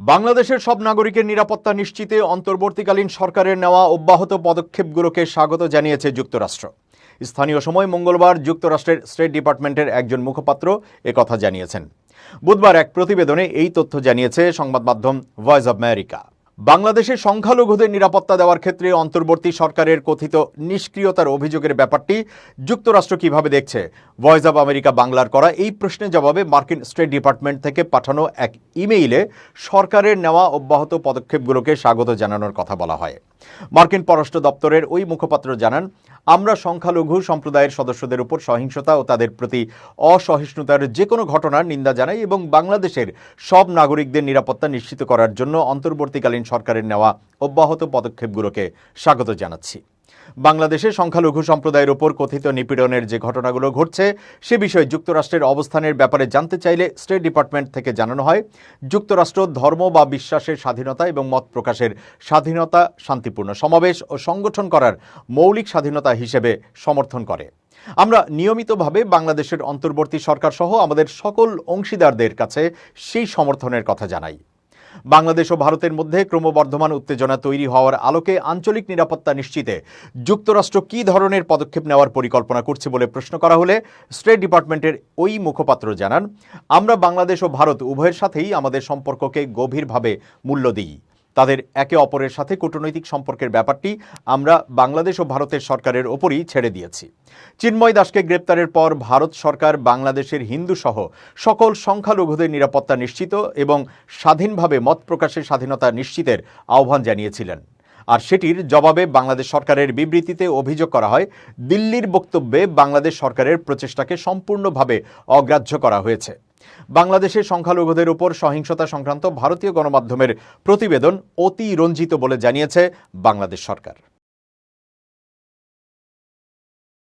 বাংলাদেশের সব নাগরিকের নিরাপত্তা নিশ্চিতে অন্তর্বর্তীকালীন সরকারের নেওয়া অব্যাহত পদক্ষেপগুলোকে স্বাগত জানিয়েছে যুক্তরাষ্ট্র। স্থানীয় সময় মঙ্গলবার যুক্তরাষ্ট্রের স্টেট ডিপার্টমেন্টের একজন মুখপাত্র একথা জানিয়েছেন। বুধবার এক প্রতিবেদনে এই তথ্য জানিয়েছে সংবাদ মাধ্যম ভয়েস অব আমেরিকা। বাংলাদেশের সংখ্যালঘুদের নিরাপত্তা দেওয়ার ক্ষেত্রে অন্তর্বর্তী সরকারের কথিত নিষ্ক্রিয়তার অভিযোগের ব্যাপারটি যুক্তরাষ্ট্র কিভাবে দেখছে, ভয়েস অব আমেরিকা বাংলার করা এই প্রশ্নের জবাবে মার্কিন স্টেট ডিপার্টমেন্ট থেকে পাঠানো এক ইমেইলে সরকারের নেওয়া অব্যাহত পদক্ষেপগুলোকে স্বাগত জানানোর কথা বলা হয়। মার্কিন পররাষ্ট্র দপ্তরের ওই মুখপাত্র জানান, আমরা সংখ্যালঘু সম্প্রদায়ের সদস্যদের উপর সহিংসতা ও তাদের প্রতি অসহিষ্ণুতার যে কোনো ঘটনার নিন্দা জানাই এবং বাংলাদেশের সব নাগরিকদের নিরাপত্তা নিশ্চিত করার জন্য অন্তর্বর্তীকালীন সরকারের নেওয়া অব্যাহত পদক্ষেপগুলোকে স্বাগত জানাচ্ছি। বাংলাদেশে সংখ্যালঘু সম্প্রদায়ের উপর কথিত নিপীড়নের যে ঘটনাগুলো ঘটছে সে বিষয়ে যুক্তরাষ্ট্রের অবস্থানের ব্যাপারে জানতে চাইলে স্টেট ডিপার্টমেন্ট থেকে জানানো হয়, যুক্তরাষ্ট্র ধর্ম বা বিশ্বাসের স্বাধীনতা এবং মত প্রকাশের স্বাধীনতা, শান্তিপূর্ণ সমাবেশ ও সংগঠন করার মৌলিক স্বাধীনতা হিসেবে সমর্থন করে। আমরা নিয়মিতভাবে বাংলাদেশের অন্তর্বর্তী সরকার সহ আমাদের সকল অংশীদারদের কাছে সেই সমর্থনের কথা জানাই। বাংলাদেশ ও ভারতের মধ্যে ক্রমবর্ধমান উত্তেজনা তৈরি হওয়ার আলোকে আঞ্চলিক নিরাপত্তা নিশ্চিতে যুক্তরাষ্ট্র কী ধরনের পদক্ষেপ নেওয়ার পরিকল্পনা করছে বলে প্রশ্ন করা হলে স্টেট ডিপার্টমেন্টের ওই মুখপাত্র জানান, আমরা বাংলাদেশ ও ভারত উভয়ের সাথেই আমাদের সম্পর্ককে গভীরভাবে মূল্য দিই। তাদের একে অপরের সাথে কূটনৈতিক সম্পর্কের ব্যাপারটি আমরা বাংলাদেশ ও ভারতের সরকারের ওপরই ছেড়ে দিয়েছি। চিন্ময় দাসকে গ্রেপ্তারের পর ভারত সরকার বাংলাদেশের হিন্দু সহ সকল সংখ্যালঘুদের নিরাপত্তা নিশ্চিত এবং স্বাধীনভাবে মত প্রকাশের স্বাধীনতা নিশ্চিতের আহ্বান জানিয়েছিলেন। আর সেটির জবাবে বাংলাদেশ সরকারের বিবৃতিতে অভিযোগ করা হয়, দিল্লির বক্তব্যে বাংলাদেশ সরকারের প্রচেষ্টাকে সম্পূর্ণভাবে অগ্রাহ্য করা হয়েছে। বাংলাদেশের সংখ্যালঘুদের উপর সহিংসতা সংক্রান্ত ভারতীয় গণমাধ্যমের প্রতিবেদন অতিরঞ্জিত বলে জানিয়েছে বাংলাদেশ সরকার।